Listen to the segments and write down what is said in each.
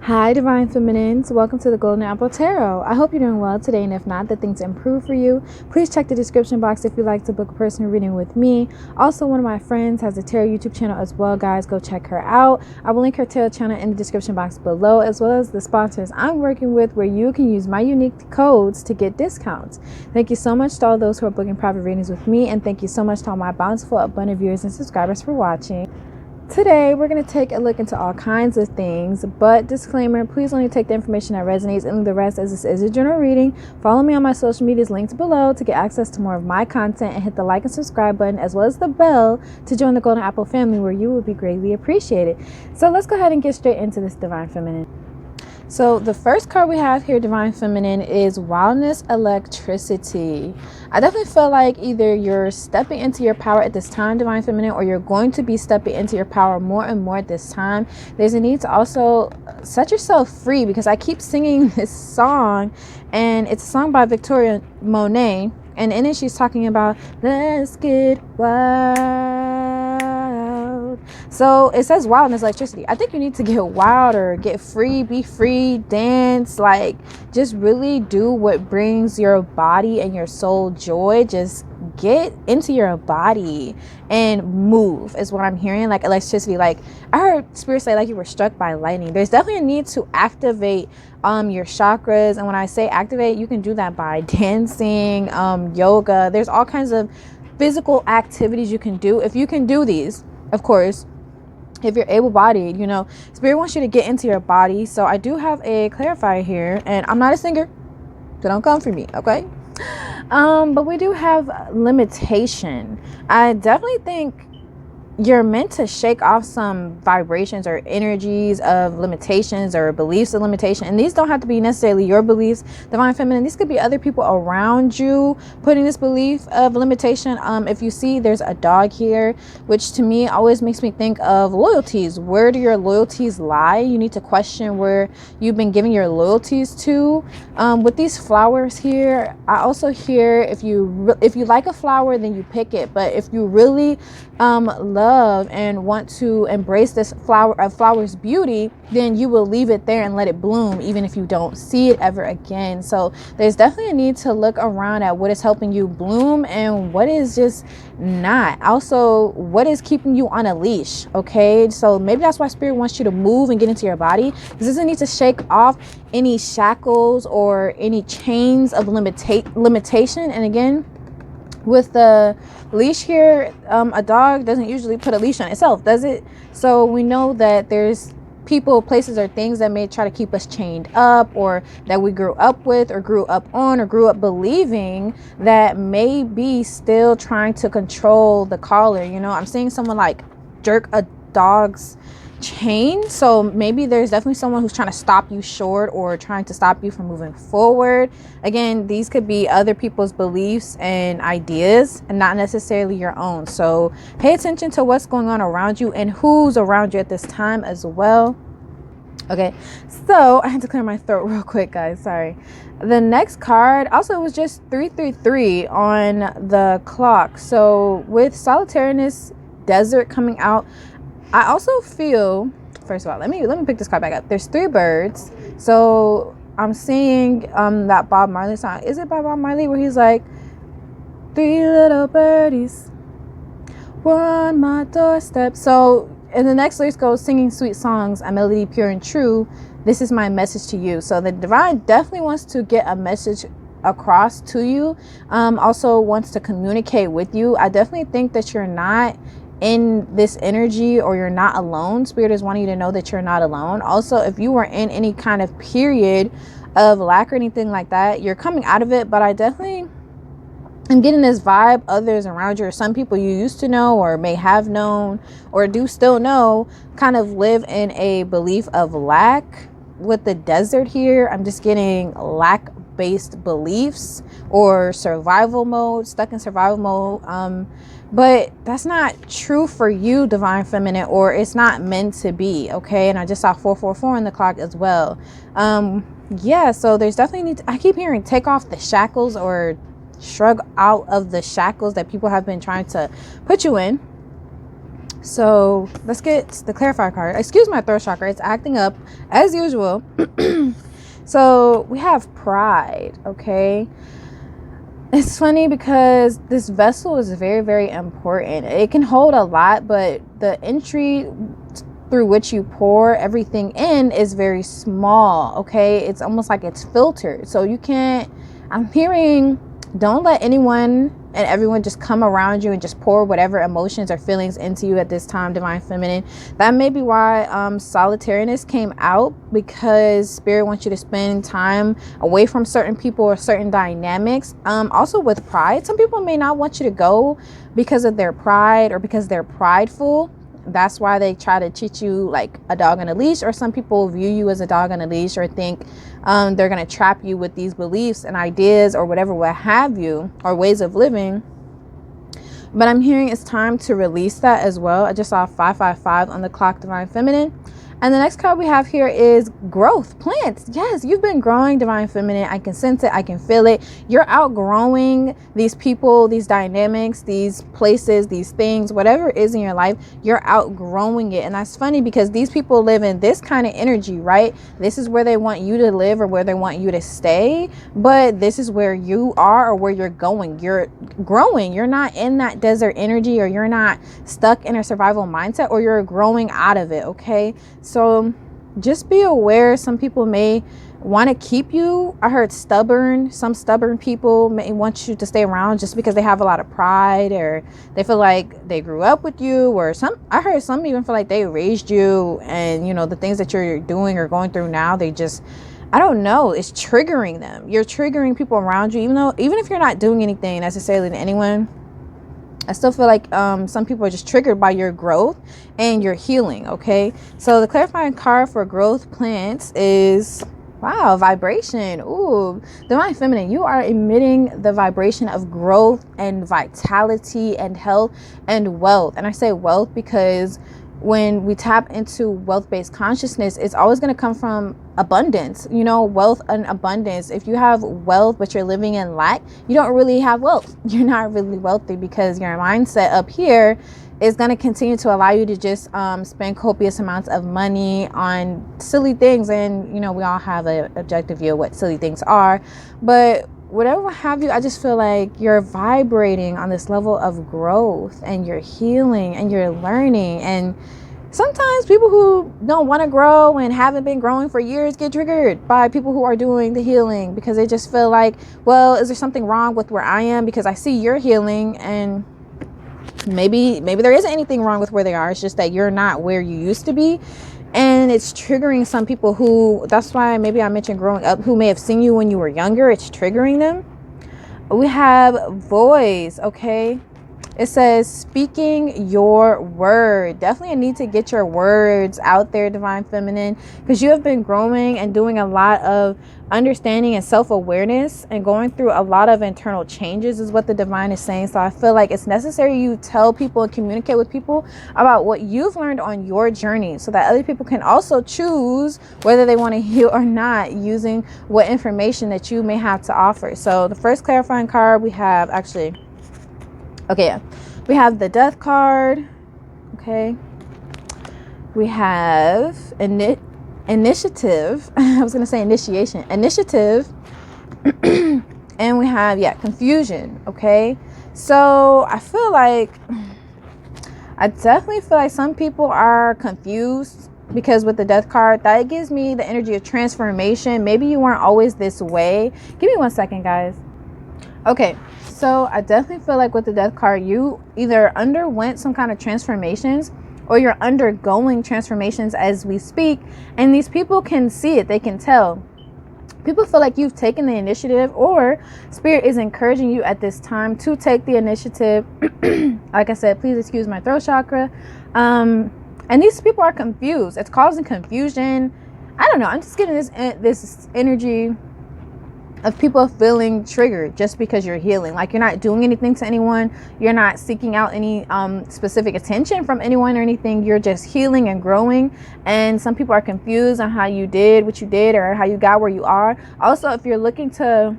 Hi Divine Feminines, welcome to the Golden Apple Tarot. I hope you're doing well today, and if not, that things improve for you. Please check the description box if you'd like to book a personal reading with me. Also, one of my friends has a tarot YouTube channel as well, guys. Go check her out. I will link her tarot channel in the description box below, as well as the sponsors I'm working with, where you can use my unique codes to get discounts. Thank you so much to all those who are booking private readings with me, and thank you so much to all my bountiful, abundant viewers and subscribers for watching. Today, we're going to take a look into all kinds of things, but disclaimer, please only take the information that resonates and leave the rest, as this is a general reading. Follow me on my social medias linked below to get access to more of my content, and hit the like and subscribe button as well as the bell to join the Golden Apple family, where you will be greatly appreciated. So let's go ahead and get straight into this Divine Feminine. So the first card we have here, Divine Feminine, is Wildness Electricity. I definitely feel like either you're stepping into your power at this time, Divine Feminine, or you're going to be stepping into your power more and more at this time. There's a need to also set yourself free, because I keep singing this song, and it's a song by Victoria Monet, and in it she's talking about let's get wild. So it says wildness electricity. I think you need to get wild or get free, be free, dance, like just really do what brings your body and your soul joy. Just get into your body and move is what I'm hearing. Like electricity, like I heard spirit say like you were struck by lightning. There's definitely a need to activate your chakras, and when I say activate, you can do that by dancing, yoga. There's all kinds of physical activities you can do. If you can do these, of course, if you're able-bodied, you know, spirit wants you to get into your body. So I do have a clarifier here, and I'm not a singer, so don't come for me, okay? But we do have limitation. I definitely think you're meant to shake off some vibrations or energies of limitations or beliefs of limitation. And these don't have to be necessarily your beliefs, Divine Feminine. These could be other people around you putting this belief of limitation. If you see there's a dog here, which to me always makes me think of loyalties. Where do your loyalties lie? You need to question where you've been giving your loyalties to. With these flowers here, I also hear if you like a flower, then you pick it. But if you really love and want to embrace this flower's beauty, then you will leave it there and let it bloom, even if you don't see it ever again. So there's definitely a need to look around at what is helping you bloom and what is just not. Also, what is keeping you on a leash. Okay, so maybe that's why spirit wants you to move and get into your body, because this need to shake off any shackles or any chains of limitation. And again, with the leash here, a dog doesn't usually put a leash on itself, does it? So we know that there's people, places, or things that may try to keep us chained up, or that we grew up with, or grew up on, or grew up believing, that may be still trying to control the collar. You know, I'm seeing someone like jerk a dog's chain. So maybe there's definitely someone who's trying to stop you short, or trying to stop you from moving forward. Again, these could be other people's beliefs and ideas, and not necessarily your own. So pay attention to what's going on around you and who's around you at this time as well. Okay, so I had to clear my throat real quick, guys, sorry. The next card also was just 333 on the clock. So with solitariness, desert coming out, I also feel, first of all, let me pick this card back up. There's 3 birds. So I'm seeing that Bob Marley song. Is it by Bob Marley, where he's like, 3 little birdies were on my doorstep? So and the next lyrics goes, singing sweet songs, a melody pure and true. This is my message to you. So the divine definitely wants to get a message across to you. Also wants to communicate with you. I definitely think that you're not in this energy, or you're not alone. Spirit is wanting you to know that you're not alone. Also, if you were in any kind of period of lack or anything like that, you're coming out of it. But I definitely am getting this vibe, others around you, or some people you used to know or may have known or do still know, kind of live in a belief of lack. With the desert here, I'm just getting lack based beliefs, or survival mode, stuck in survival mode. But that's not true for you, Divine Feminine, or it's not meant to be. Okay, and I just saw 444 on the clock as well. Yeah, so there's definitely I keep hearing take off the shackles, or shrug out of the shackles that people have been trying to put you in. So let's get the clarifier card. Excuse my throat chakra, it's acting up as usual. So we have pride, okay? It's funny because this vessel is very, very important. It can hold a lot, but the entry through which you pour everything in is very small, okay? It's almost like it's filtered. So you can't, I'm hearing, don't let anyone and everyone just come around you and just pour whatever emotions or feelings into you at this time, Divine Feminine. That may be why solitariness came out, because Spirit wants you to spend time away from certain people or certain dynamics. Also with pride, some people may not want you to go because of their pride or because they're prideful. That's why they try to treat you like a dog on a leash, or some people view you as a dog on a leash, or think they're going to trap you with these beliefs and ideas or whatever, what have you, or ways of living. But I'm hearing it's time to release that as well. I just saw 555 on the clock, Divine Feminine. And the next card we have here is growth, plants. Yes, you've been growing, Divine Feminine. I can sense it. I can feel it. You're outgrowing these people, these dynamics, these places, these things, whatever it is in your life, you're outgrowing it. And that's funny because these people live in this kind of energy, right? This is where they want you to live or where they want you to stay. But this is where you are or where you're going. You're growing. You're not in that desert energy, or you're not stuck in a survival mindset, or you're growing out of it, okay? So just be aware, some people may want to keep you. I heard stubborn. Some stubborn people may want you to stay around just because they have a lot of pride, or they feel like they grew up with you, or I heard some even feel like they raised you, and you know, the things that you're doing or going through now, they just, I don't know, it's triggering them. You're triggering people around you, even if you're not doing anything necessarily to anyone. I still feel like some people are just triggered by your growth and your healing, okay? So the clarifying card for growth plants is, wow, vibration. Ooh, Divine Feminine, you are emitting the vibration of growth and vitality and health and wealth. And I say wealth because when we tap into wealth-based consciousness, it's always going to come from abundance, you know, wealth and abundance. If you have wealth but you're living in lack, you don't really have wealth. You're not really wealthy, because your mindset up here is going to continue to allow you to just spend copious amounts of money on silly things. And you know, we all have an objective view of what silly things are, but whatever have you, I just feel like you're vibrating on this level of growth, and you're healing, and you're learning. And sometimes people who don't want to grow and haven't been growing for years get triggered by people who are doing the healing, because they just feel like, well, is there something wrong with where I am because I see you're healing? And maybe there isn't anything wrong with where they are. It's just that you're not where you used to be. And it's triggering some people who, that's why maybe I mentioned growing up, who may have seen you when you were younger. It's triggering them. We have voice, okay? It says speaking your word. Definitely a need to get your words out there, Divine Feminine, because you have been growing and doing a lot of understanding and self-awareness and going through a lot of internal changes is what the divine is saying. So I feel like it's necessary you tell people and communicate with people about what you've learned on your journey, so that other people can also choose whether they want to heal or not, using what information that you may have to offer. So the first clarifying card we have, we have the Death card, okay? We have initiative. I was going to say initiation. Initiative. And we have, confusion, okay? So I definitely feel like some people are confused, because with the Death card, that gives me the energy of transformation. Maybe you weren't always this way. Give me 1 second, guys. Okay. So I definitely feel like with the Death card, you either underwent some kind of transformations, or you're undergoing transformations as we speak. And these people can see it. They can tell. People feel like you've taken the initiative, or Spirit is encouraging you at this time to take the initiative. Like I said, please excuse my throat chakra. And these people are confused. It's causing confusion. I don't know. I'm just getting this energy of people feeling triggered just because you're healing. Like you're not doing anything to anyone. You're not seeking out any specific attention from anyone or anything. You're just healing and growing. And some people are confused on how you did what you did or how you got where you are. Also, if you're looking to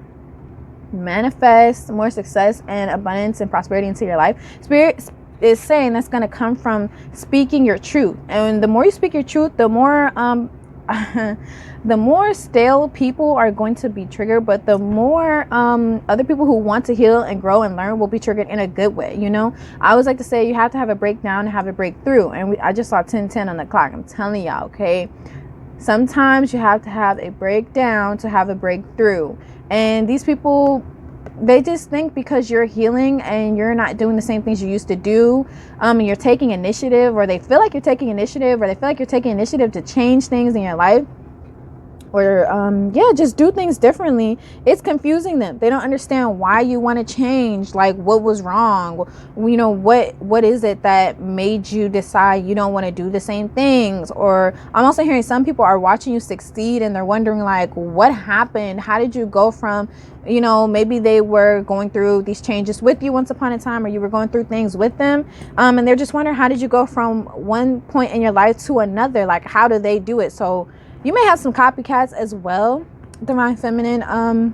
manifest more success and abundance and prosperity into your life, Spirit is saying that's going to come from speaking your truth. And the more you speak your truth, the more the more stale people are going to be triggered, but the more other people who want to heal and grow and learn will be triggered in a good way. You know, I always like to say you have to have a breakdown to have a breakthrough. And I just saw 10:10 on the clock. I'm telling y'all, okay, sometimes you have to have a breakdown to have a breakthrough. And these people, they just think because you're healing and you're not doing the same things you used to do, and you're taking initiative, or they feel like you're taking initiative, or they feel like you're taking initiative to change things in your life, or just do things differently. It's confusing them. They don't understand why you want to change. Like, what was wrong? You know, what is it that made you decide you don't want to do the same things? Or I'm also hearing some people are watching you succeed and they're wondering, like, what happened? How did you go from, you know, maybe they were going through these changes with you once upon a time, or you were going through things with them, and they're just wondering, how did you go from one point in your life to another? Like, how do they do it? So you may have some copycats as well, Divine Feminine. I'm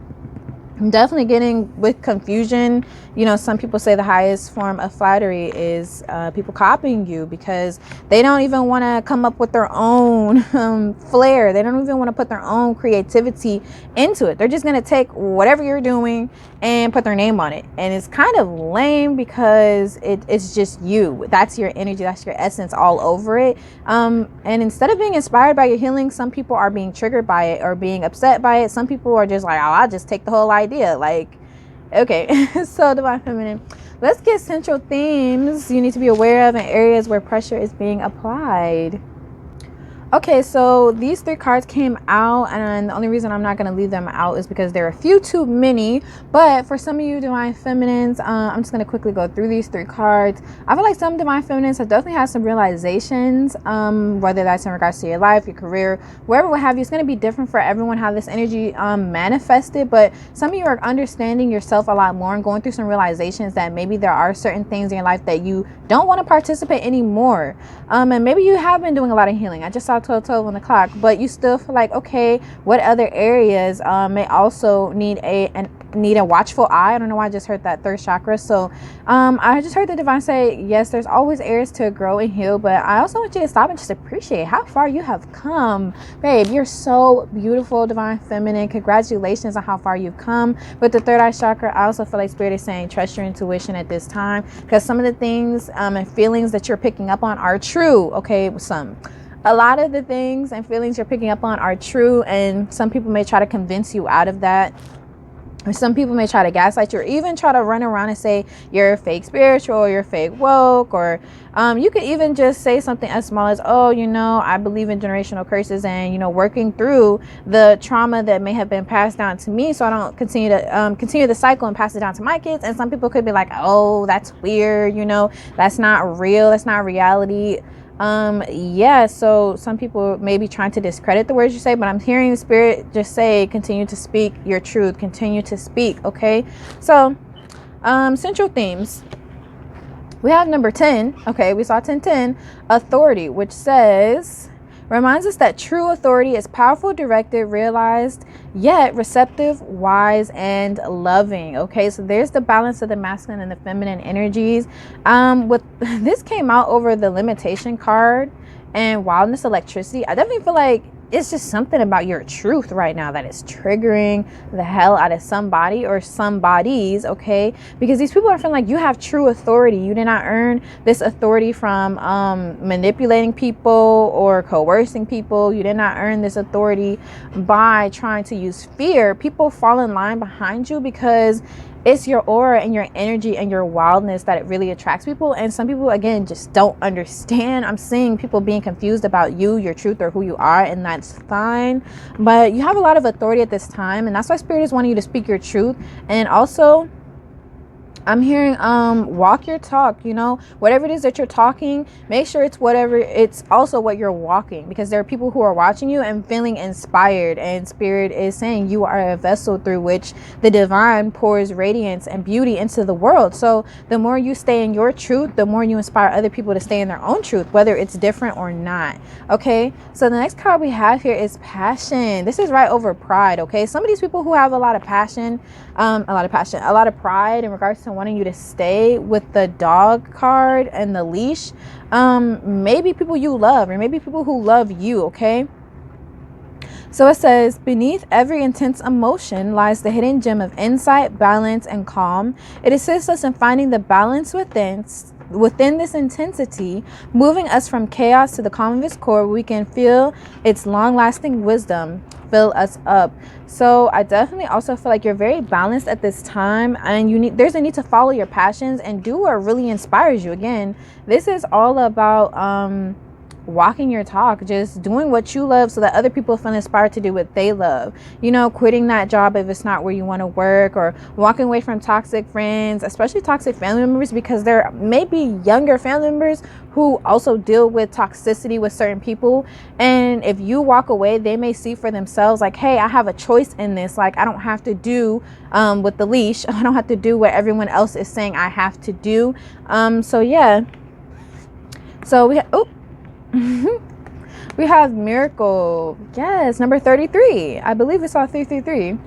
definitely getting with confusion. You know, some people say the highest form of flattery is people copying you, because they don't even want to come up with their own flair. They don't even want to put their own creativity into it. They're just going to take whatever you're doing and put their name on it. And it's kind of lame, because it's just you. That's your energy. That's your essence all over it. And instead of being inspired by your healing, some people are being triggered by it or being upset by it. Some people are just like, oh, I'll just take the whole idea. Like, okay. So Divine Feminine, let's get central themes you need to be aware of in areas where pressure is being applied. Okay, so these 3 cards came out, and the only reason I'm not going to leave them out is because there are a few too many. But for some of you Divine Feminines, I'm just going to quickly go through these 3 cards. I feel like some Divine Feminines have definitely had some realizations, whether that's in regards to your life, your career, wherever, what have you. It's going to be different for everyone how this energy manifested, but some of you are understanding yourself a lot more and going through some realizations that maybe there are certain things in your life that you don't want to participate anymore. And maybe you have been doing a lot of healing. I just saw 12 on the clock, but you still feel like, okay, what other areas may also need a watchful eye? I don't know why I just heard that 3rd chakra. So I just heard the Divine say, yes, there's always areas to grow and heal, but I also want you to stop and just appreciate how far you have come. Babe, you're so beautiful, Divine Feminine. Congratulations on how far you've come. With the 3rd eye chakra, I also feel like Spirit is saying trust your intuition at this time, because some of the things and feelings that you're picking up on are true. Okay, a lot of the things and feelings you're picking up on are true, and some people may try to convince you out of that. Or some people may try to gaslight you, or even try to run around and say you're fake spiritual, or you're fake woke, or you could even just say something as small as, oh, you know, I believe in generational curses, and, you know, working through the trauma that may have been passed down to me, so I don't continue the cycle and pass it down to my kids. And some people could be like, oh, that's weird, you know, that's not real, that's not reality. So some people may be trying to discredit the words you say, but I'm hearing the Spirit just say, continue to speak your truth, continue to speak. Okay, so central themes, we have number 10. Okay, we saw 10:10, authority, which says, reminds us that true authority is powerful, directed, realized, yet receptive, wise, and loving. Okay, so there's the balance of the masculine and the feminine energies. With this came out over the limitation card and wildness, electricity. I definitely feel like it's just something about your truth right now that is triggering the hell out of somebody or some bodies, okay? Because these people are feeling like you have true authority. You did not earn this authority from manipulating people or coercing people. You did not earn this authority by trying to use fear. People fall in line behind you because it's your aura and your energy and your wildness that it really attracts people. And some people, again, just don't understand. I'm seeing people being confused about you, your truth, or who you are, and that's fine. But you have a lot of authority at this time, and that's why Spirit is wanting you to speak your truth. And also, I'm hearing walk your talk. You know, whatever it is that you're talking, make sure it's also what you're walking, because there are people who are watching you and feeling inspired, and Spirit is saying you are a vessel through which the divine pours radiance and beauty into the world. So the more you stay in your truth, the more you inspire other people to stay in their own truth, whether it's different or not. Okay, so the next card we have here is passion. This is right over pride. Okay, some of these people who have a lot of passion, a lot of pride in regards to and wanting you to stay with the dog card and the leash. Maybe people you love, or maybe people who love you, okay? So it says, beneath every intense emotion lies the hidden gem of insight, balance, and calm. It assists us in finding the balance within this intensity, moving us from chaos to the calm of its core, where we can feel its long-lasting wisdom fill us up. So I definitely also feel like you're very balanced at this time, and there's a need to follow your passions and do what really inspires you. Again, this is all about walking your talk, just doing what you love so that other people feel inspired to do what they love. Quitting that job if it's not where you want to work, or walking away from toxic friends, especially toxic family members, because there may be younger family members who also deal with toxicity with certain people. And if you walk away, they may see for themselves like, hey, I have a choice in this. Like, I don't have to do with the leash. I don't have to do what everyone else is saying I have to do. So yeah. So we have miracle. Yes, number 33. I believe we saw 333.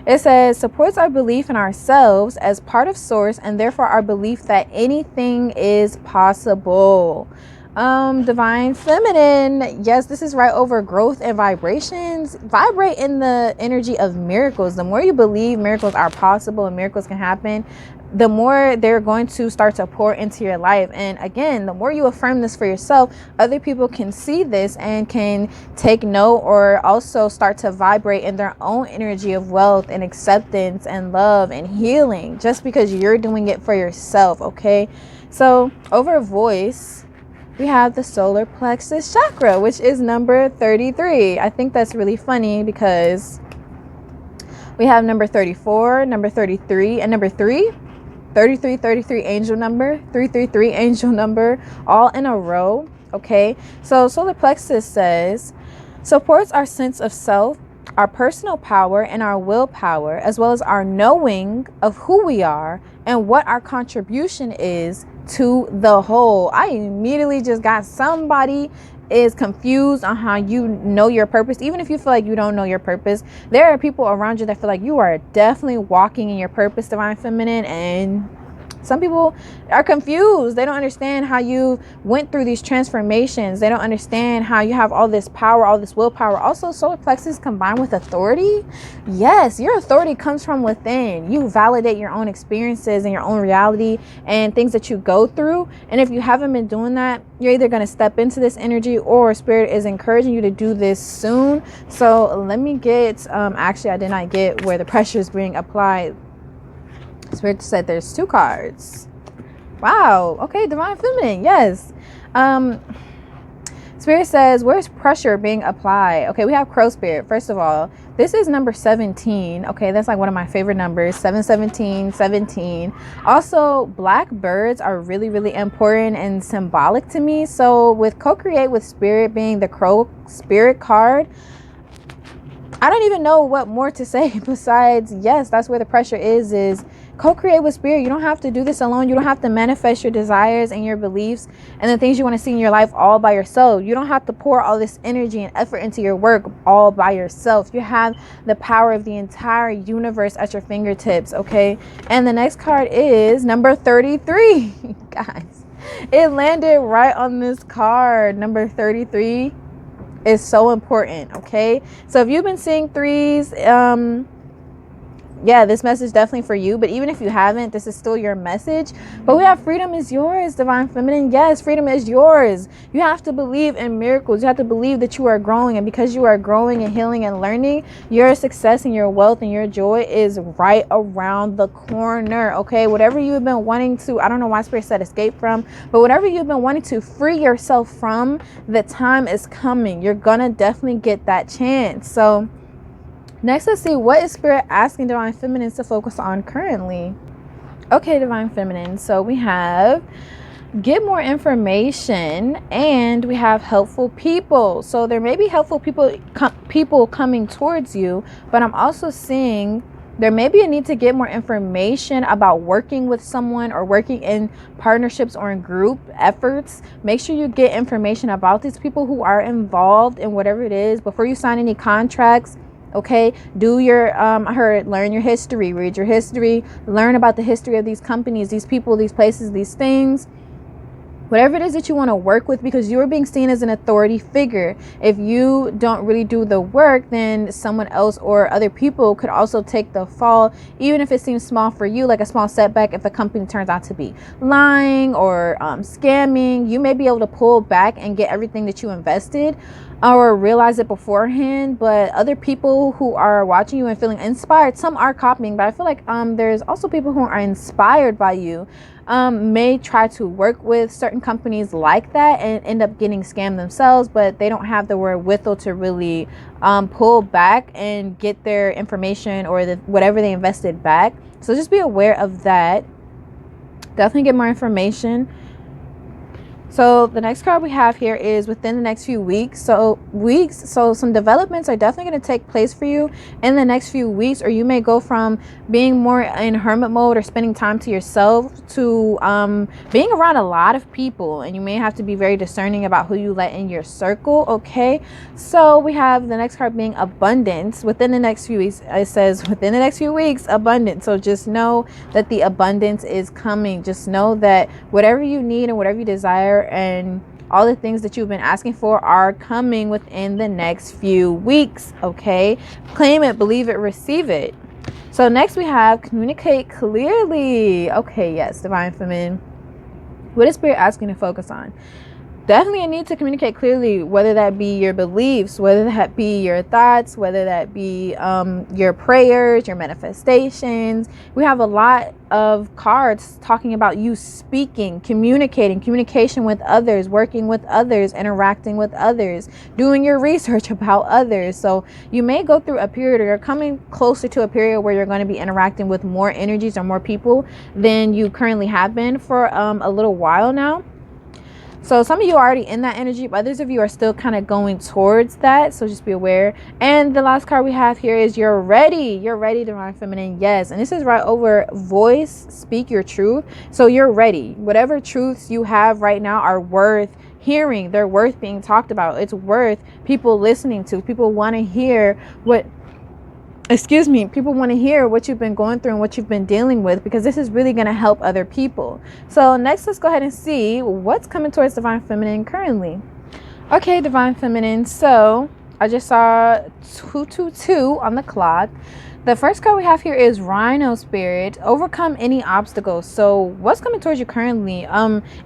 It says, supports our belief in ourselves as part of source, and therefore our belief that anything is possible. Divine feminine. Yes, this is right over growth and vibrations. Vibrate in the energy of miracles. The more you believe miracles are possible and miracles can happen, the more they're going to start to pour into your life. And again, the more you affirm this for yourself, other people can see this and can take note, or also start to vibrate in their own energy of wealth and acceptance and love and healing, just because you're doing it for yourself. Okay, so over voice, we have the solar plexus chakra, which is number 33. I think that's really funny because we have number 34, number 33, and number 3. 33, 33 angel number, 333 angel number, all in a row. Okay, so solar plexus says, supports our sense of self, our personal power, and our willpower, as well as our knowing of who we are and what our contribution is to the whole. I immediately just got somebody is confused on how you know your purpose. Even if you feel like you don't know your purpose, there are people around you that feel like you are definitely walking in your purpose, divine feminine, and some people are confused. They don't understand how you went through these transformations. They don't understand how you have all this power, all this willpower. Also, solar plexus combined with authority. Yes, your authority comes from within. You validate your own experiences and your own reality and things that you go through. And if you haven't been doing that, you're either going to step into this energy, or spirit is encouraging you to do this soon. So let me get, actually, I did not get where the pressure is being applied. Spirit said there's 2 cards. Wow. Okay, divine feminine. Yes. Spirit says, where's pressure being applied? Okay, we have crow spirit. First of all, this is number 17. Okay, that's like one of my favorite numbers. 717, 17. Also, black birds are really, really important and symbolic to me. So with co-create with spirit being the crow spirit card, I don't even know what more to say besides, yes, that's where the pressure is co-create with spirit. You don't have to do this alone. You don't have to manifest your desires and your beliefs and the things you want to see in your life all by yourself. You don't have to pour all this energy and effort into your work all by yourself. You have the power of the entire universe at your fingertips, okay? And the next card is number 33. Guys, it landed right on this card. Number 33 is so important, okay? So if you've been seeing 3s, yeah, this message definitely for you. But even if you haven't, this is still your message. But we have freedom is yours, divine feminine. Yes, freedom is yours. You have to believe in miracles. You have to believe that you are growing, and because you are growing and healing and learning, your success and your wealth and your joy is right around the corner. Okay, whatever you've been wanting to, I don't know why spirit said escape from, but whatever you've been wanting to free yourself from, the time is coming. You're gonna definitely get that chance. So next, let's see, what is spirit asking divine feminines to focus on currently? Okay, divine feminine, so we have get more information, and we have helpful people. So there may be helpful people coming towards you, but I'm also seeing there may be a need to get more information about working with someone or working in partnerships or in group efforts. Make sure you get information about these people who are involved in whatever it is before you sign any contracts. Okay, do your I heard learn your history, read your history, learn about the history of these companies, these people, these places, these things, whatever it is that you want to work with, because you're being seen as an authority figure. If you don't really do the work, then someone else or other people could also take the fall, even if it seems small for you, like a small setback. If a company turns out to be lying or scamming, you may be able to pull back and get everything that you invested, or realize it beforehand. But other people who are watching you and feeling inspired, some are copying, but I feel like there's also people who are inspired by you, may try to work with certain companies like that and end up getting scammed themselves, but they don't have the wherewithal to really pull back and get their information or whatever they invested back. So just be aware of that. Definitely get more information. So the next card we have here is within the next few weeks. So some developments are definitely going to take place for you in the next few weeks, or you may go from being more in hermit mode or spending time to yourself to being around a lot of people, and you may have to be very discerning about who you let in your circle. Okay, so we have the next card being abundance. Within the next few weeks, it says within the next few weeks, abundance. So just know that the abundance is coming. Just know that whatever you need and whatever you desire and all the things that you've been asking for are coming within the next few weeks. Okay, claim it, believe it, receive it. So next we have communicate clearly. Okay, yes, divine feminine, what is spirit asking to focus on? Definitely a need to communicate clearly, whether that be your beliefs, whether that be your thoughts, whether that be your prayers, your manifestations. We have a lot of cards talking about you speaking, communicating, communication with others, working with others, interacting with others, doing your research about others. So you may go through a period, or you're coming closer to a period where you're going to be interacting with more energies or more people than you currently have been for a little while now. So some of you are already in that energy, but others of you are still kind of going towards that. So just be aware. And the last card we have here is you're ready. You're ready, divine feminine. Yes. And this is right over voice, speak your truth. So you're ready. Whatever truths you have right now are worth hearing. They're worth being talked about. It's worth people listening to. People want to hear people want to hear what you've been going through and what you've been dealing with, because this is really going to help other people. So next, let's go ahead and see what's coming towards divine feminine currently. Okay, divine feminine, so I just saw 222 on the clock. The first card we have here is Rhino Spirit. Overcome any obstacles. So what's coming towards you currently?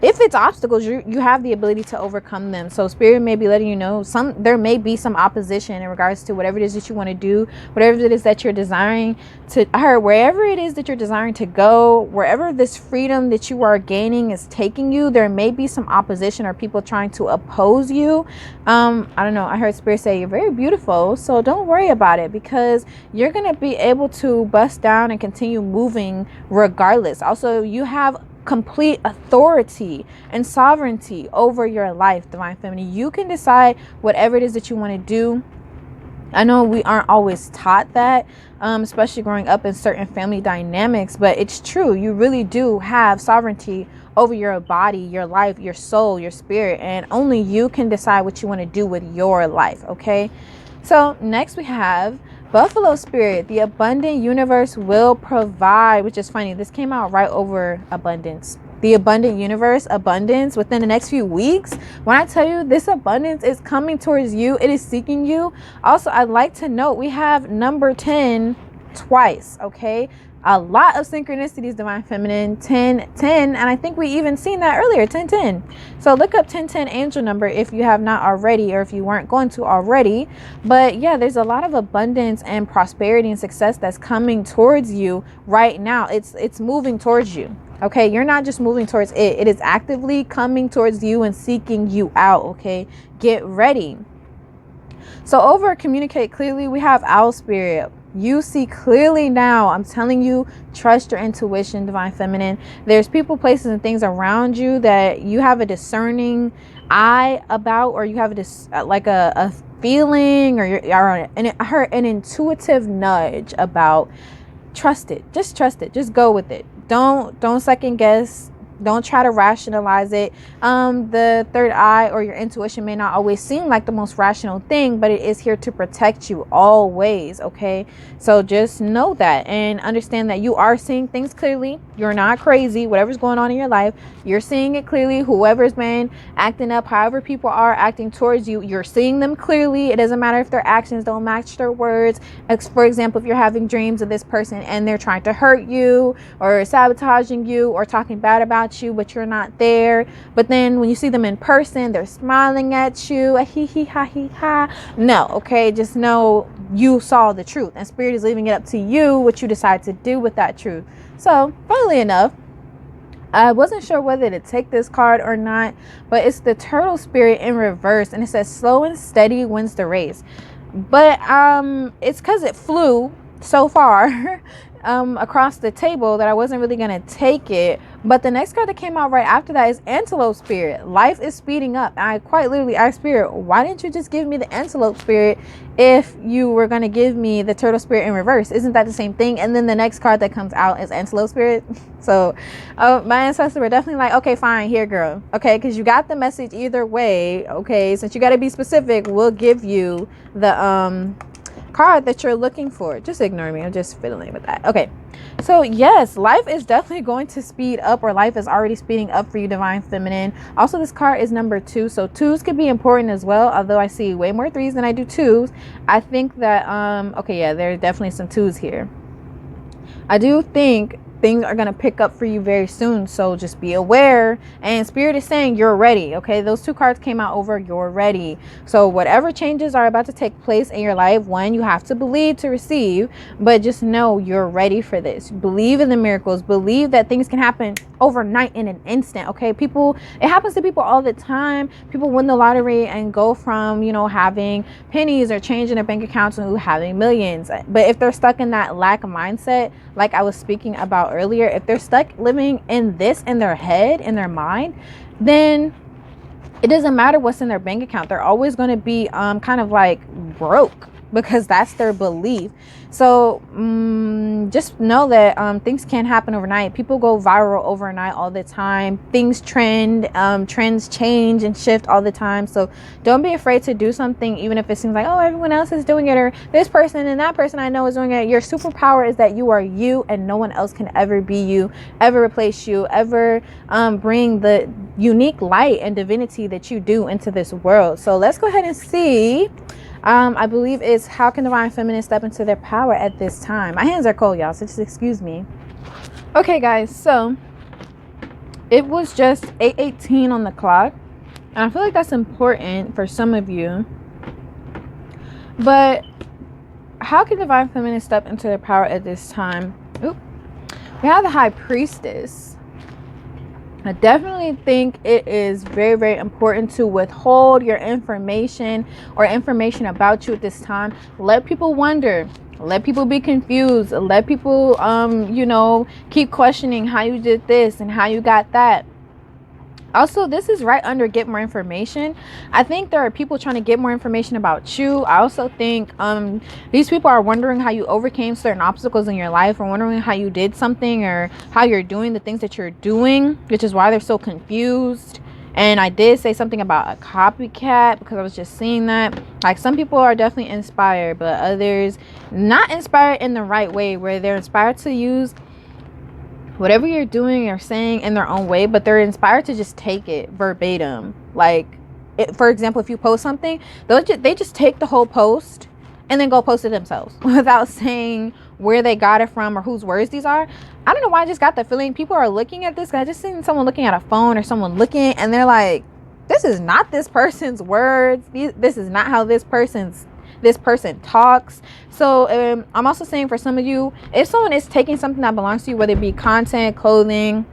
If it's obstacles, you have the ability to overcome them. So Spirit may be letting you know there may be some opposition in regards to whatever it is that you want to do, whatever it is that you're desiring to, wherever it is that you're desiring to go, wherever this freedom that you are gaining is taking you, there may be some opposition or people trying to oppose you. I don't know. I heard Spirit say you're very beautiful, so don't worry about it, because you're gonna be able to bust down and continue moving regardless. Also, you have complete authority and sovereignty over your life, divine feminine. You can decide whatever it is that you want to do. I know we aren't always taught that, especially growing up in certain family dynamics, but it's true. You really do have sovereignty over your body, your life, your soul, your spirit, and only you can decide what you want to do with your life. Okay, so next we have Buffalo Spirit. The abundant universe will provide, which is funny, this came out right over abundance. The abundant universe, abundance within the next few weeks. When I tell you this abundance is coming towards you, it is seeking you. Also, I'd like to note we have number 10 twice. Okay, a lot of synchronicities, divine feminine. 10 10, and I think we even seen that earlier, 10 10. So look up 1010 angel number if you have not already, or if you weren't going to already. But yeah, there's a lot of abundance and prosperity and success that's coming towards you right now. It's moving towards you. Okay, you're not just moving towards it, it is actively coming towards you and seeking you out. Okay, get ready. So over communicate clearly, we have Owl Spirit. You see clearly now. I'm telling you, trust your intuition, divine feminine. There's people, places, and things around you that you have a discerning eye about, or you have a feeling, or an intuitive nudge about. Trust it. Just trust it. Just go with it. Don't second guess. Don't try to rationalize it. The third eye or your intuition may not always seem like the most rational thing, but it is here to protect you always, okay? So just know that and understand that you are seeing things clearly. You're not crazy. Whatever's going on in your life, you're seeing it clearly. Whoever's been acting up, however people are acting towards you, you're seeing them clearly. It doesn't matter if their actions don't match their words. For example, if you're having dreams of this person and they're trying to hurt you or sabotaging you or talking bad about you, but you're not there. But then when you see them in person, they're smiling at you. Hee hee ha hee ha. No, okay? Just know you saw the truth, and Spirit is leaving it up to you what you decide to do with that truth. So, funnily enough, I wasn't sure whether to take this card or not, but it's the turtle spirit in reverse, and it says slow and steady wins the race. But it's because it flew so far across the table that I wasn't really gonna take it. But the next card that came out right after that is antelope spirit. Life is speeding up. I quite literally asked Spirit, why didn't you just give me the antelope spirit if you were gonna give me the turtle spirit in reverse? Isn't that the same thing? And then the next card that comes out is antelope spirit. So my ancestors were definitely like, okay, fine, here girl, okay, because you got the message either way. Okay, since you got to be specific, we'll give you the card that you're looking for. Just ignore me, I'm just fiddling with that. Okay, so yes, life is definitely going to speed up, or life is already speeding up for you, divine feminine. Also, this card is number 2, so 2s could be important as well, although I see way more 3s than I do 2s. I think that okay, yeah, there are definitely some 2s here. I do think things are going to pick up for you very soon, so just be aware. And Spirit is saying you're ready, okay? Those 2 cards came out over you're ready. So whatever changes are about to take place in your life, one, you have to believe to receive, but just know you're ready for this. Believe in the miracles. Believe that things can happen overnight in an instant, okay? People, it happens to people all the time. People win the lottery and go from, you know, having pennies or change in their bank accounts to having millions. But if they're stuck in that lack mindset, like I was speaking about earlier, if they're stuck living in this in their head, in their mind, then it doesn't matter what's in their bank account. They're always going to be kind of like broke, because that's their belief. So just know that things can happen overnight. People go viral overnight all the time. Things trend, trends change and shift all the time. So don't be afraid to do something, even if it seems like, oh, everyone else is doing it, or this person and that person I know is doing it. Your superpower is that you are you, and no one else can ever be you, ever replace you, ever bring the unique light and divinity that you do into this world. So let's go ahead and see. I believe it's how can divine feminine step into their power at this time. My hands are cold, y'all, so just excuse me. Okay, guys, so it was just 8:18 on the clock, and I feel like that's important for some of you. But how can divine feminine step into their power at this time? Oop. We have the High Priestess. I definitely think it is very, very important to withhold your information or information about you at this time. Let people wonder. Let people be confused. Let people, you know, keep questioning how you did this and how you got that. Also, this is right under get more information. I think there are people trying to get more information about you. I also think these people are wondering how you overcame certain obstacles in your life, or wondering how you did something, or how you're doing the things that you're doing, which is why they're so confused. And I did say something about a copycat, because I was just seeing that. Like, some people are definitely inspired, but others not inspired in the right way, where they're inspired to use whatever you're doing or saying in their own way, but they're inspired to just take it verbatim. Like, for example, if you post something, they just take the whole post and then go post it themselves without saying where they got it from or whose words these are. I don't know why I just got the feeling people are looking at this. I just seen someone looking at a phone, or someone looking, and they're like, this is not this person's words. This is not how this person talks. So I'm also saying, for some of you, if someone is taking something that belongs to you, whether it be content, clothing,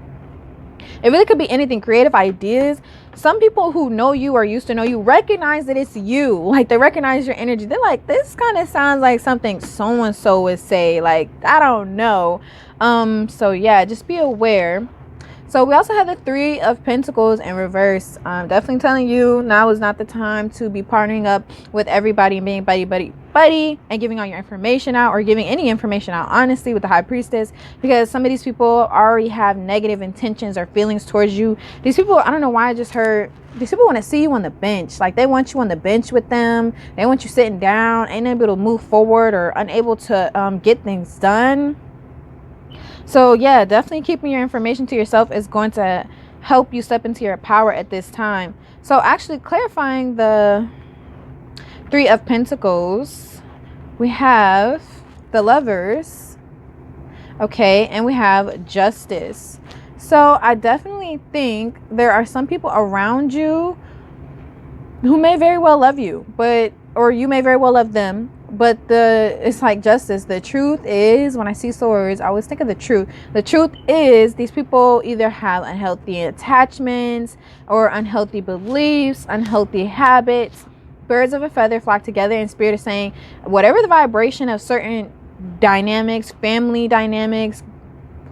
it really could be anything, creative ideas. Some people who know you or used to know you recognize that it's you. Like, they recognize your energy. They're like, this kind of sounds like something so and so would say. Like, I don't know. So yeah, just be aware. So we also have the 3 of Pentacles in reverse. I'm definitely telling you, now is not the time to be partnering up with everybody and being buddy buddy and giving all your information out, or giving any information out, honestly, with the High Priestess, because some of these people already have negative intentions or feelings towards you. These people, I don't know why I just heard, these people want to see you on the bench. Like, they want you on the bench with them. They want you sitting down, ain't able to move forward, or unable to get things done. So yeah, definitely keeping your information to yourself is going to help you step into your power at this time. So actually clarifying the Three of Pentacles, we have the Lovers, okay, and we have Justice. So I definitely think there are some people around you who may very well love you, but, or you may very well love them, but it's like Justice. The truth is, when I see swords, I always think of the truth. The truth is, these people either have unhealthy attachments or unhealthy beliefs, unhealthy habits. Birds of a feather flock together, and Spirit is saying whatever the vibration of certain dynamics, family dynamics,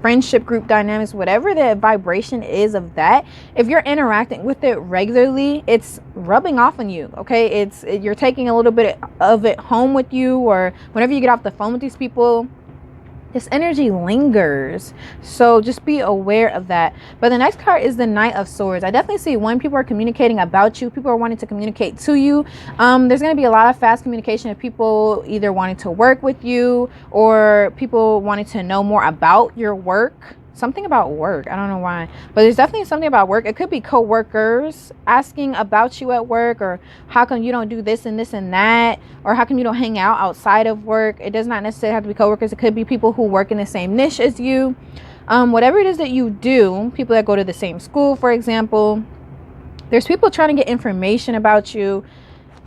friendship group dynamics, whatever the vibration is of that, if you're interacting with it regularly, it's rubbing off on you, okay? You're taking a little bit of it home with you, or whenever you get off the phone with these people, this energy lingers. So just be aware of that. But the next card is the Knight of Swords. I definitely see when people are communicating about you, people are wanting to communicate to you. There's going to be a lot of fast communication of people either wanting to work with you, or people wanting to know more about your work. Something about work, I don't know why, but there's definitely something about work. It could be co-workers asking about you at work, or how come you don't do this and this and that, or how come you don't hang out outside of work. It does not necessarily have to be co-workers. It could be people who work in the same niche as you. Whatever it is that you do, people that go to the same school, for example, there's people trying to get information about you.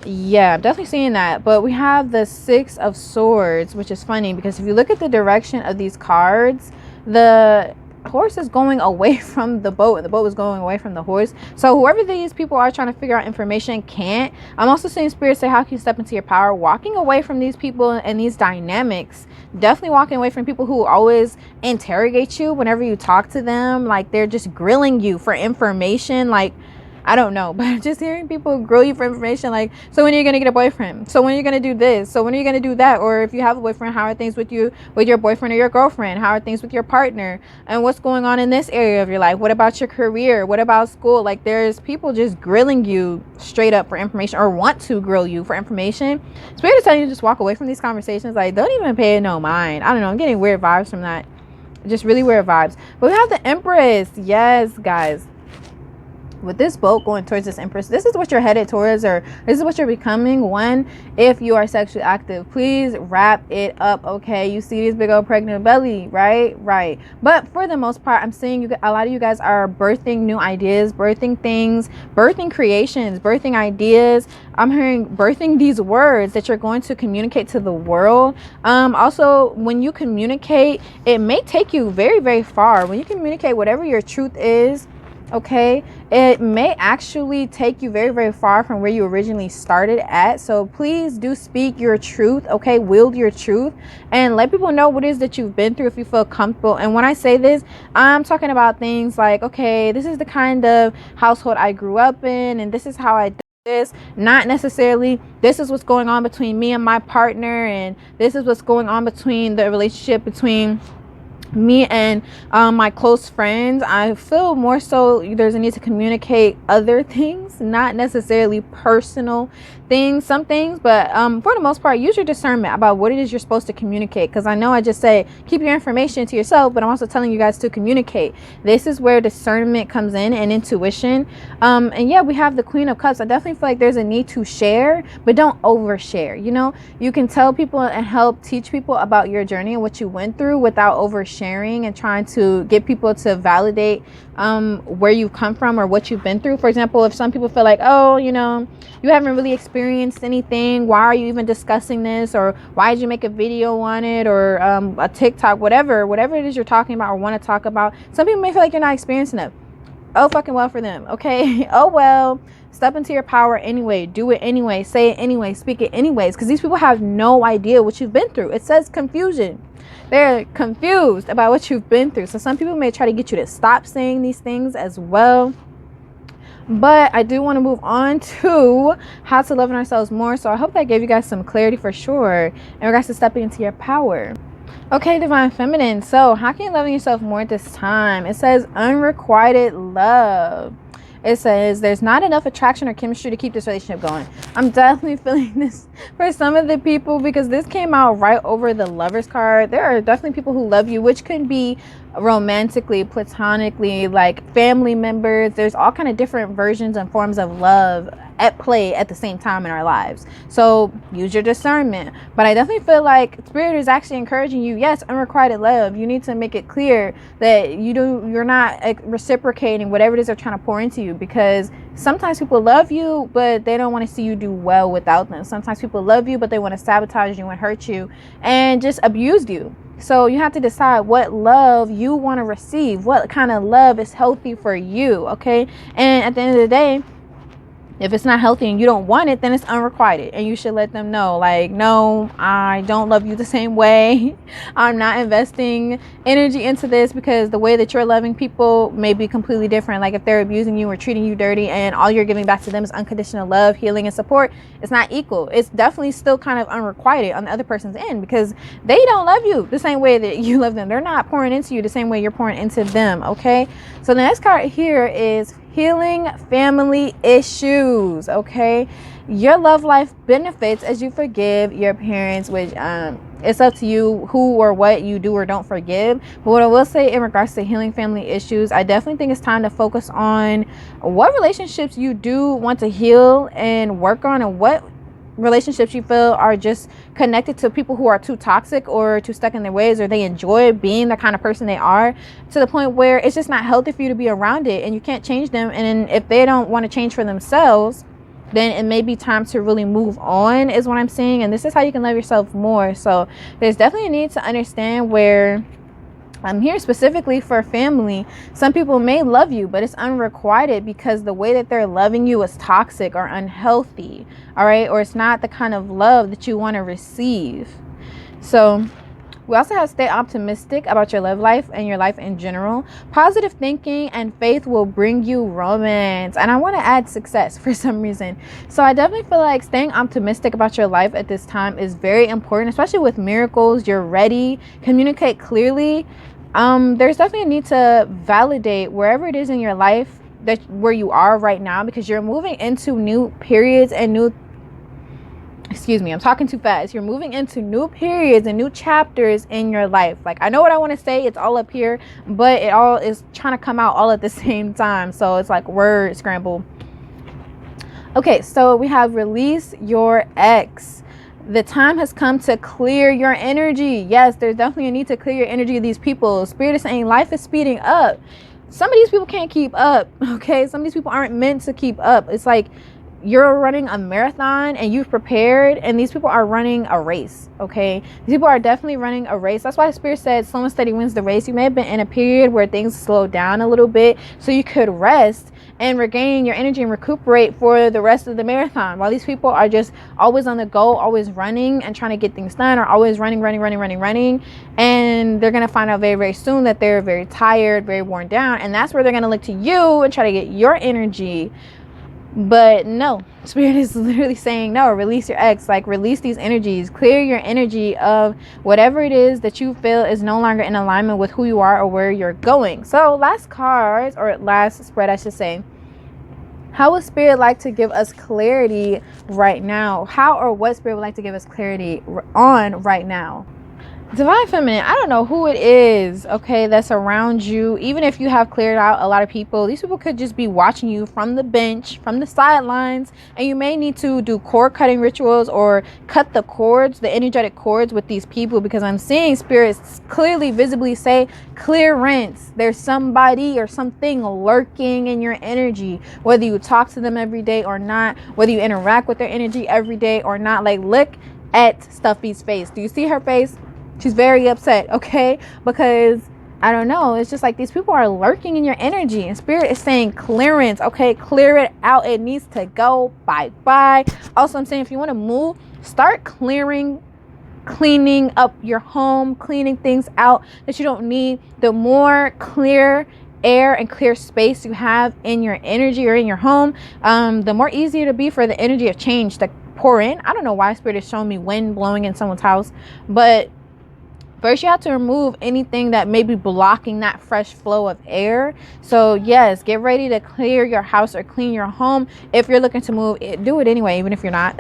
Yeah, I'm definitely seeing that. But we have the Six of Swords, which is funny because if you look at the direction of these cards, the horse is going away from the boat, and the boat is going away from the horse. So whoever these people are trying to figure out information can't. I'm also seeing Spirit say, how can you step into your power? Walking away from these people and these dynamics. Definitely walking away from people who always interrogate you whenever you talk to them. Like, they're just grilling you for information. Like, I don't know, but just hearing people grill you for information, like, so when are you going to get a boyfriend? So when are you going to do this? So when are you going to do that? Or if you have a boyfriend, how are things with you, with your boyfriend or your girlfriend? How are things with your partner? And what's going on in this area of your life? What about your career? What about school? Like, there's people just grilling you straight up for information, or want to grill you for information. Spirit is telling you to just walk away from these conversations. Like, don't even pay it no mind. I don't know, I'm getting weird vibes from that. Just really weird vibes. But we have the Empress. Yes, guys. With this boat going towards this Empress, this is what you're headed towards, or this is what you're becoming. One, if you are sexually active, please wrap it up, okay? You see these big old pregnant belly, right? But for the most part, I'm seeing a lot of you guys are birthing new ideas, birthing things, birthing creations, birthing ideas. I'm hearing birthing these words that you're going to communicate to the world. Also, when you communicate, it may take you very, very far. When you communicate whatever your truth is, okay, it may actually take you very, very far from where you originally started at. So please do speak your truth, okay? Wield your truth and let people know what it is that you've been through if you feel comfortable. And when I say this, I'm talking about things like, okay, this is the kind of household I grew up in, and this is how I do this. Not necessarily this is what's going on between me and my partner, and this is what's going on between the relationship between me and my close friends. I feel more so there's a need to communicate other things, not necessarily personal things, some things, but for the most part, use your discernment about what it is you're supposed to communicate. Because I know I just say keep your information to yourself, but I'm also telling you guys to communicate. This is where discernment comes in, and intuition. And yeah, we have the Queen of Cups. I definitely feel like there's a need to share, but don't overshare. You know, you can tell people and help teach people about your journey and what you went through without oversharing and trying to get people to validate where you've come from or what you've been through. For example, if some people feel like, oh, you know, you haven't really experienced anything, why are you even discussing this, or why did you make a video on it, or a TikTok, whatever it is you're talking about or want to talk about. Some people may feel like you're not experiencing it. Oh, fucking well for them, okay? Oh well, step into your power anyway, do it anyway, say it anyway, speak it anyways, because these people have no idea what you've been through. It says confusion. They're confused about what you've been through. So some people may try to get you to stop saying these things as well. But I do want to move on to how to love ourselves more. So I hope that gave you guys some clarity for sure in regards to stepping into your power. Okay, Divine Feminine. So how can you love yourself more at this time? It says unrequited love. It says there's not enough attraction or chemistry to keep this relationship going. I'm definitely feeling this for some of the people because this came out right over the Lovers card. There are definitely people who love you, which can be romantically, platonically, like family members. There's all kind of different versions and forms of love at play at the same time in our lives. So use your discernment. But I definitely feel like Spirit is actually encouraging you, yes, unrequited love. You need to make it clear that you're not reciprocating whatever it is they're trying to pour into you, because sometimes people love you but they don't want to see you do well without them. Sometimes people love you but they want to sabotage you and hurt you and just abuse you. So you have to decide what love you want to receive, what kind of love is healthy for you, okay? And at the end of the day, if it's not healthy and you don't want it, then it's unrequited. And you should let them know, like, no, I don't love you the same way. I'm not investing energy into this because the way that you're loving people may be completely different. Like if they're abusing you or treating you dirty and all you're giving back to them is unconditional love, healing, and support, it's not equal. It's definitely still kind of unrequited on the other person's end because they don't love you the same way that you love them. They're not pouring into you the same way you're pouring into them, okay? So the next card here is healing family issues, okay? Your love life benefits as you forgive your parents, which it's up to you who or what you do or don't forgive. But what I will say in regards to healing family issues, I definitely think it's time to focus on what relationships you do want to heal and work on, and what relationships you feel are just connected to people who are too toxic or too stuck in their ways, or they enjoy being the kind of person they are to the point where it's just not healthy for you to be around it and you can't change them. And if they don't want to change for themselves, then it may be time to really move on, is what I'm saying. And this is how you can love yourself more. So there's definitely a need to understand where I'm here specifically for family. Some people may love you, but it's unrequited because the way that they're loving you is toxic or unhealthy, all right? Or it's not the kind of love that you want to receive. So we also have to stay optimistic about your love life and your life in general. Positive thinking and faith will bring you romance. And I want to add success for some reason. So I definitely feel like staying optimistic about your life at this time is very important, especially with miracles. You're ready. Communicate clearly. There's definitely a need to validate wherever it is in your life that where you are right now, because you're moving into new periods and I'm talking too fast. You're moving into new periods and new chapters in your life. Like, I know what I want to say, it's all up here, but it all is trying to come out all at the same time. So it's like word scramble. Okay, so we have release your ex. The time has come to clear your energy. Yes, there's definitely a need to clear your energy of these people. Spirit is saying life is speeding up. Some of these people can't keep up, okay? Some of these people aren't meant to keep up. It's like you're running a marathon and you've prepared, and these people are running a race, okay? These people are definitely running a race. That's why Spirit said slow and steady wins the race. You may have been in a period where things slowed down a little bit so you could rest and regain your energy and recuperate for the rest of the marathon, while these people are just always on the go, always running and trying to get things done, or always running, and they're going to find out very, very soon that they're very tired, very worn down, and that's where they're going to look to you and try to get your energy. But no, Spirit is literally saying no, release your ex. Like, release these energies, clear your energy of whatever it is that you feel is no longer in alignment with who you are or where you're going. So last cards, or last spread I should say, how would Spirit like to give us clarity right now? How or what Spirit would like to give us clarity on right now? Divine Feminine, I don't know who it is, okay, that's around you. Even if you have cleared out a lot of people, these people could just be watching you from the bench, from the sidelines, and you may need to do cord cutting rituals or cut the cords, the energetic cords with these people, because I'm seeing spirits clearly, visibly say clearance. There's somebody or something lurking in your energy, whether you talk to them every day or not, whether you interact with their energy every day or not. Like, look at Stuffy's face. Do you see her face? She's very upset, okay? Because, I don't know, it's just like these people are lurking in your energy. And Spirit is saying clearance, okay? Clear it out. It needs to go. Bye-bye. Also, I'm saying if you want to move, start cleaning up your home, cleaning things out that you don't need. The more clear air and clear space you have in your energy or in your home, the more easier to be for the energy of change to pour in. I don't know why Spirit is showing me wind blowing in someone's house, but first you have to remove anything that may be blocking that fresh flow of air. So yes, get ready to clear your house or clean your home. If you're looking to move, do it anyway, even if you're not,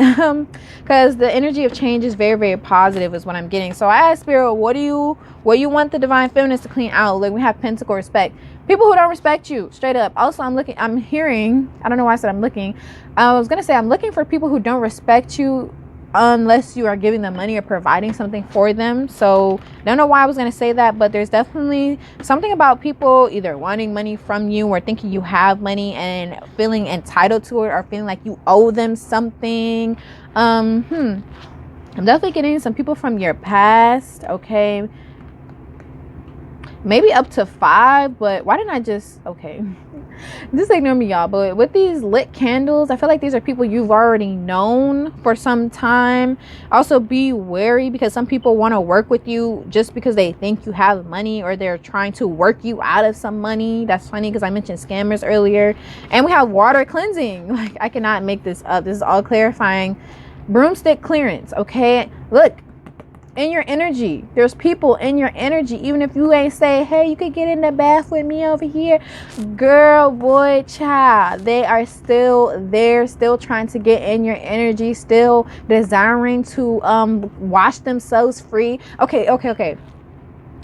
because the energy of change is very, very positive is what I'm getting. So I asked Spirit, what do you want the divine feminines to clean out? Like, we have pentacle respect, people who don't respect you, straight up. Also, I'm hearing, I don't know why I said I'm looking, I was gonna say I'm looking for people who don't respect you unless you are giving them money or providing something for them. So don't know why I was going to say that, but there's definitely something about people either wanting money from you or thinking you have money and feeling entitled to it or feeling like you owe them something. I'm definitely getting some people from your past. Okay, maybe up to 5, but why didn't I just, okay, just ignore me, y'all. But with these lit candles, I feel like these are people you've already known for some time. Also, be wary, because some people want to work with you just because they think you have money, or they're trying to work you out of some money. That's funny because I mentioned scammers earlier. And we have water cleansing. Like, I cannot make this up. This is all clarifying. Broomstick clearance. Okay, look, in your energy, there's people in your energy. Even if you ain't say, hey, you could get in the bath with me over here, girl, boy, child, they are still there, still trying to get in your energy, still desiring to wash themselves free. Okay,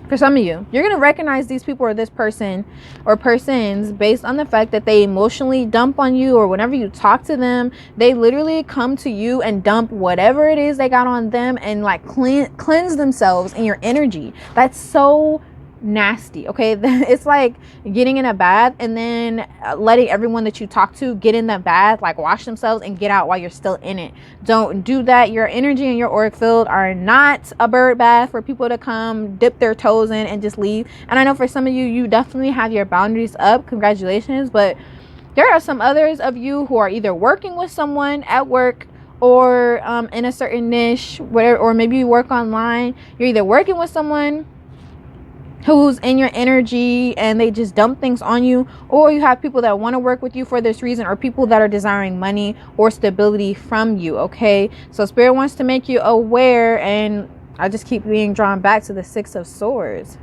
for some of you, you're going to recognize these people or this person or persons based on the fact that they emotionally dump on you, or whenever you talk to them, they literally come to you and dump whatever it is they got on them and like cleanse themselves in your energy. That's so nasty. Okay, it's like getting in a bath and then letting everyone that you talk to get in the bath, like wash themselves and get out while you're still in it. Don't do that. Your energy and your auric field are not a bird bath for people to come dip their toes in and just leave. And I know for some of you, you definitely have your boundaries up. Congratulations. But there are some others of you who are either working with someone at work or in a certain niche, whatever, or maybe you work online. You're either working with someone who's in your energy and they just dump things on you, or you have people that want to work with you for this reason, or people that are desiring money or stability from you. Okay, so Spirit wants to make you aware, and I just keep being drawn back to the 6 of Swords,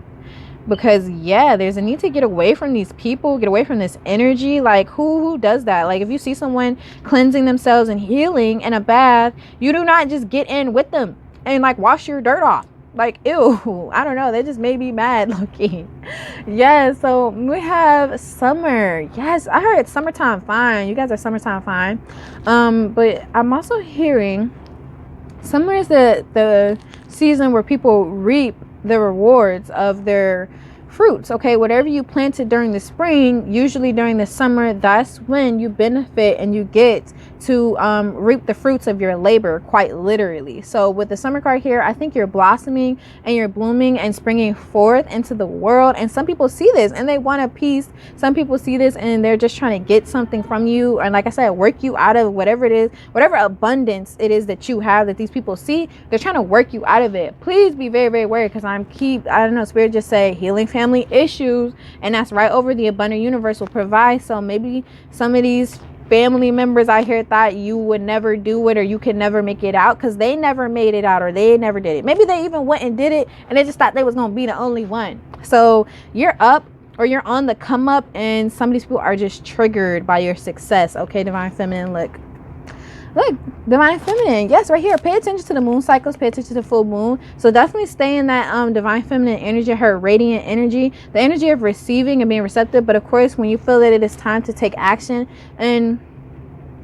because yeah, there's a need to get away from these people, get away from this energy. Like, who does that? Like, if you see someone cleansing themselves and healing in a bath, you do not just get in with them and like wash your dirt off. Like, ew, I don't know, that just made me mad, low-key. Yeah, so we have summer. Yes, I heard summertime fine. You guys are summertime fine. But I'm also hearing summer is the season where people reap the rewards of their fruits. Okay, whatever you planted during the spring, usually during the summer, that's when you benefit and you get to reap the fruits of your labor, quite literally. So with the summer card here, I think you're blossoming and you're blooming and springing forth into the world. And some people see this and they want a piece. Some people see this and they're just trying to get something from you, and like I said, work you out of whatever it is, whatever abundance it is that you have that these people see. They're trying to work you out of it. Please be very, very wary, because I don't know, Spirit just say healing family issues, and that's right over the abundant universe will provide. So maybe some of these family members out here thought you would never do it, or you could never make it out, because they never made it out, or they never did it. Maybe they even went and did it and they just thought they was gonna be the only one. So you're up, or you're on the come up, and some of these people are just triggered by your success. Okay, Divine Feminine, look, Divine Feminine, yes, right here. Pay attention to the moon cycles, pay attention to the full moon. So definitely stay in that Divine Feminine energy, her radiant energy, the energy of receiving and being receptive. But of course, when you feel that it is time to take action and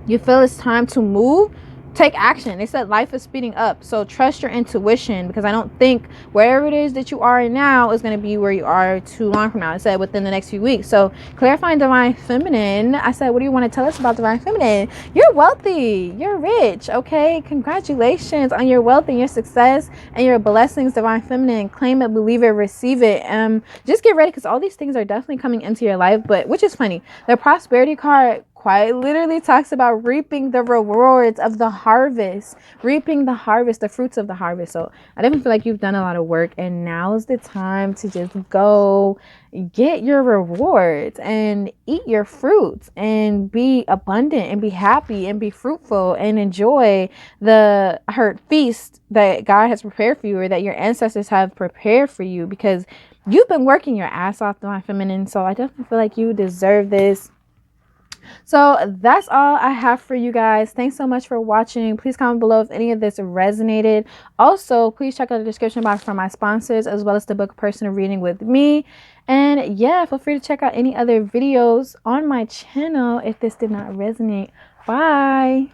you feel it's time to move, take action. They said life is speeding up, so trust your intuition, because I don't think wherever it is that you are now is going to be where you are too long from now. I said within the next few weeks. So clarifying Divine Feminine, I said, what do you want to tell us about Divine Feminine? You're wealthy, you're rich. Okay, congratulations on your wealth and your success and your blessings, Divine Feminine. Claim it, believe it, receive it. Just get ready, because all these things are definitely coming into your life. But which is funny, the prosperity card quiet literally talks about reaping the rewards of the harvest, reaping the harvest, the fruits of the harvest. So I definitely feel like you've done a lot of work, and now is the time to just go get your rewards and eat your fruits and be abundant and be happy and be fruitful and enjoy the feast that God has prepared for you, or that your ancestors have prepared for you, because you've been working your ass off, my feminine. So I definitely feel like you deserve this. So that's all I have for you guys. Thanks so much for watching. Please comment below if any of this resonated. Also, please check out the description box for my sponsors, as well as to book a personal reading with me. And yeah, feel free to check out any other videos on my channel if this did not resonate. Bye.